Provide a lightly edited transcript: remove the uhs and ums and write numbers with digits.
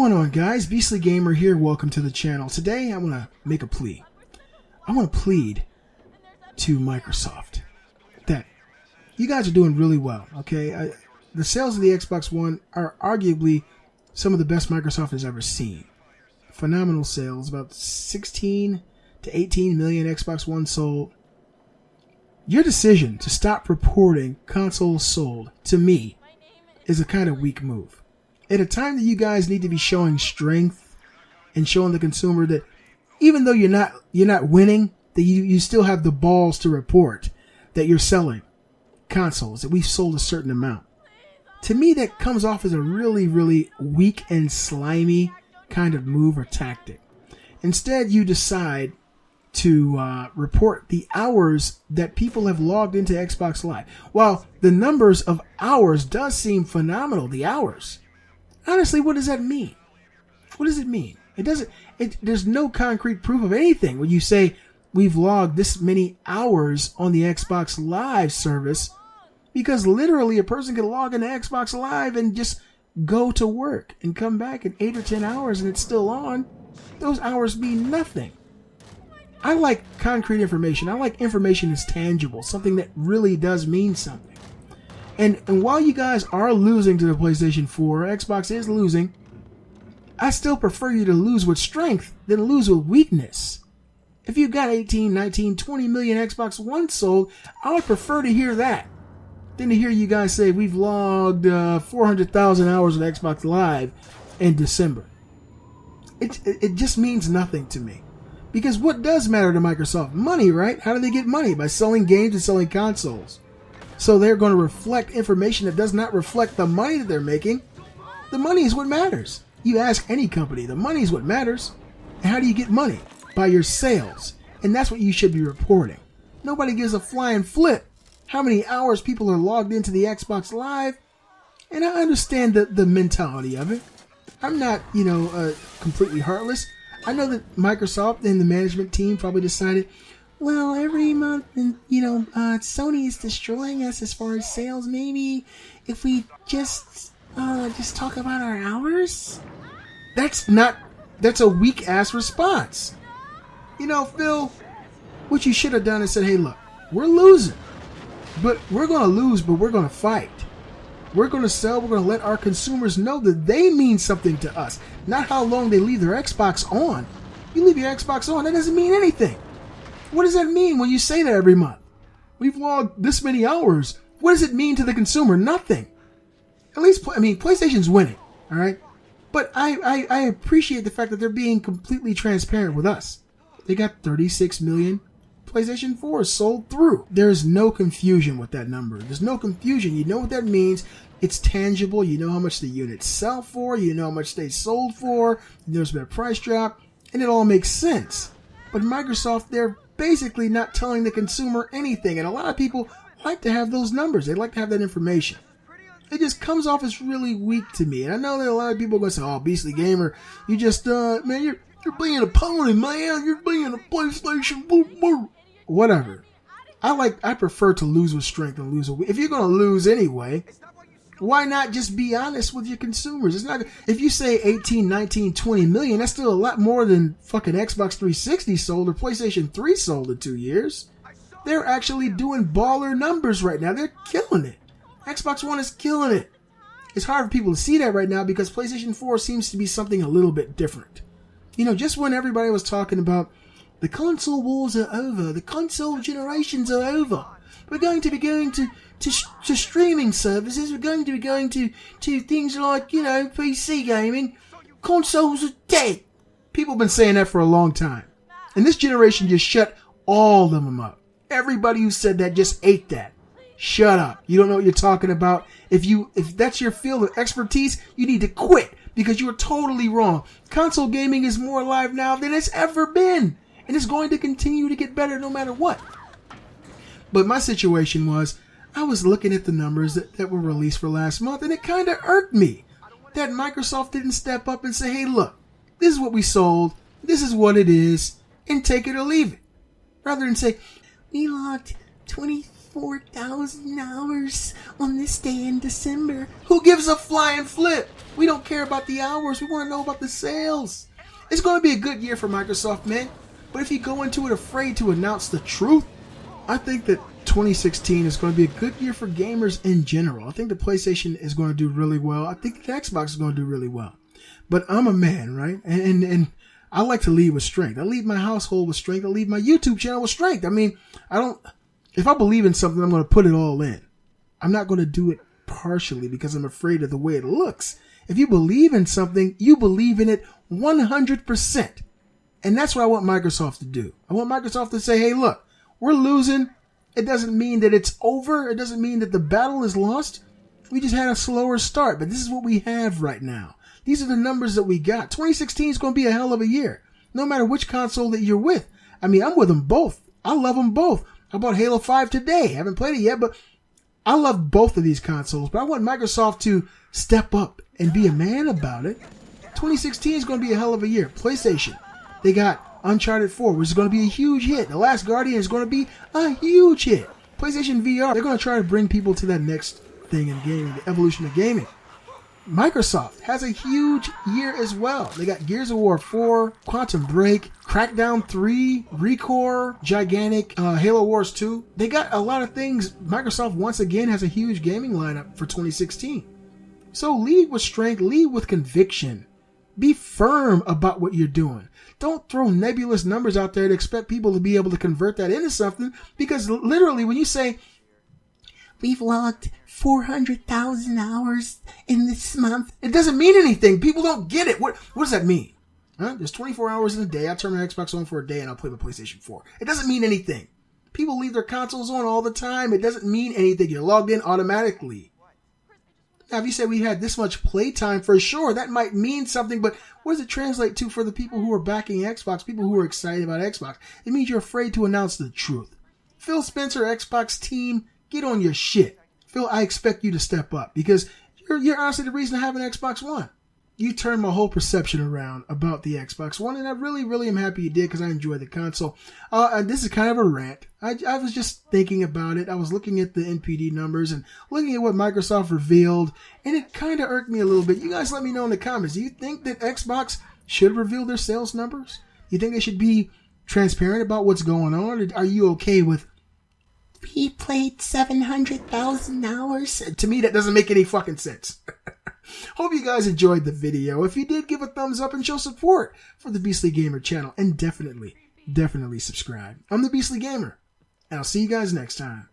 going on, guys? Beastly Gamer here. Welcome to the channel. Today I want to make a plea. I want to plead to Microsoft that you guys are doing really well, okay? The sales of the Xbox One are arguably some of the best Microsoft has ever seen. Phenomenal sales, about 16 to 18 million Xbox One sold. Your decision to stop reporting consoles sold, to me, is a kind of weak move. At a time that you guys need to be showing strength and showing the consumer that even though you're not winning, that you still have the balls to report that you're selling consoles, that we've sold a certain amount. To me, that comes off as a really, really weak and slimy kind of move or tactic. Instead, you decide to report the hours that people have logged into Xbox Live. While the numbers of hours does seem phenomenal, the hours. Honestly, what does that mean? What does it mean? There's no concrete proof of anything when you say we've logged this many hours on the Xbox Live service, because literally a person can log into Xbox Live and just go to work and come back in 8 or 10 hours and it's still on. Those hours mean nothing. I like concrete information. I like information that's tangible, something that really does mean something. And while you guys are losing to the PlayStation 4, Xbox is losing, I still prefer you to lose with strength than lose with weakness. If you've got 18, 19, 20 million Xbox One sold, I would prefer to hear that than to hear you guys say we've logged 400,000 hours of Xbox Live in December. It just means nothing to me. Because what does matter to Microsoft? Money, right? How do they get money? By selling games and selling consoles. So they're going to reflect information that does not reflect the money that they're making. The money is what matters. You ask any company, the money is what matters. And how do you get money? By your sales. And that's what you should be reporting. Nobody gives a flying flip how many hours people are logged into the Xbox Live. And I understand the mentality of it. I'm not, completely heartless. I know that Microsoft and the management team probably decided, well, every month, Sony is destroying us as far as sales. Maybe if we just talk about our hours? That's a weak ass response. Phil, what you should have done is said, hey, look, we're losing, but we're going to lose, but we're going to fight. We're going to sell. We're going to let our consumers know that they mean something to us, not how long they leave their Xbox on. You leave your Xbox on, that doesn't mean anything. What does that mean when you say that every month? We've logged this many hours. What does it mean to the consumer? Nothing. At least, PlayStation's winning, all right? But I appreciate the fact that they're being completely transparent with us. They got 36 million PlayStation 4 sold through. There's no confusion with that number. There's no confusion. You know what that means. It's tangible. You know how much the units sell for. You know how much they sold for. There's been a price drop. And it all makes sense. But Microsoft, they're basically not telling the consumer anything. And a lot of people like to have those numbers. They like to have that information. It just comes off as really weak to me. And I know that a lot of people are going to say, oh, Beastly Gamer, you just, you're being a pony, man. You're being a PlayStation. Boo, boo. Whatever. I prefer to lose with strength than lose with. If you're going to lose anyway, why not just be honest with your consumers? It's not. If you say 18, 19, 20 million, that's still a lot more than fucking Xbox 360 sold or PlayStation 3 sold in 2 years. They're actually doing baller numbers right now. They're killing it. Xbox One is killing it. It's hard for people to see that right now because PlayStation 4 seems to be something a little bit different. Just when everybody was talking about the console wars are over, the console generations are over, we're going to be going to streaming services, we're going to be going to things like, PC gaming, consoles are dead. People have been saying that for a long time. And this generation just shut all of them up. Everybody who said that just ate that. Shut up. You don't know what you're talking about. If that's your field of expertise, you need to quit because you are totally wrong. Console gaming is more alive now than it's ever been. And it's going to continue to get better no matter what. But my situation was, I was looking at the numbers that were released for last month, and it kind of irked me that Microsoft didn't step up and say, hey, look, this is what we sold, this is what it is, and take it or leave it. Rather than say, we logged 20 24,000 hours on this day in December. Who gives a flying flip? We don't care about the hours. We want to know about the sales. It's going to be a good year for Microsoft, man. But if you go into it afraid to announce the truth, I think that 2016 is going to be a good year for gamers in general. I think the PlayStation is going to do really well. I think the Xbox is going to do really well. But I'm a man, right? And I like to lead with strength. I lead my household with strength. I lead my YouTube channel with strength. I mean, if I believe in something, I'm going to put it all in. I'm not going to do it partially because I'm afraid of the way it looks. If you believe in something, you believe in it 100%. And that's what I want Microsoft to do. I want Microsoft to say, hey, look, we're losing. It doesn't mean that it's over. It doesn't mean that the battle is lost. We just had a slower start, but this is what we have right now. These are the numbers that we got. 2016 is going to be a hell of a year, no matter which console that you're with. I mean, I'm with them both. I love them both. I bought Halo 5 today. Haven't played it yet, but I love both of these consoles. But I want Microsoft to step up and be a man about it. 2016 is going to be a hell of a year. PlayStation, they got Uncharted 4, which is going to be a huge hit. The Last Guardian is going to be a huge hit. PlayStation VR, they're going to try to bring people to that next thing in gaming, the evolution of gaming. Microsoft has a huge year as well. They got Gears of War 4, Quantum Break, Crackdown 3, Recore, gigantic Halo Wars 2. They got a lot of things. Microsoft once again has a huge gaming lineup for 2016. So lead with strength, lead with conviction. Be firm about what you're doing. Don't throw nebulous numbers out there to expect people to be able to convert that into something, because literally when you say, we've logged 400,000 hours in this month, it doesn't mean anything. People don't get it. What does that mean? Huh? There's 24 hours in a day. I turn my Xbox on for a day and I'll play my PlayStation 4. It doesn't mean anything. People leave their consoles on all the time. It doesn't mean anything. You're logged in automatically. Now, if you say we had this much playtime, for sure, that might mean something, but what does it translate to for the people who are backing Xbox, people who are excited about Xbox? It means you're afraid to announce the truth. Phil Spencer, Xbox team, get on your shit. Phil, I expect you to step up because you're honestly the reason I have an Xbox One. You turned my whole perception around about the Xbox One, and I really, really am happy you did because I enjoy the console. This is kind of a rant. I was just thinking about it. I was looking at the NPD numbers and looking at what Microsoft revealed, and it kind of irked me a little bit. You guys let me know in the comments. Do you think that Xbox should reveal their sales numbers? You think they should be transparent about what's going on? Or are you okay with, we played 700,000 hours? To me, that doesn't make any fucking sense. Hope you guys enjoyed the video. If you did, give a thumbs up and show support for the Beastly Gamer channel. And definitely subscribe. I'm the Beastly Gamer, and I'll see you guys next time.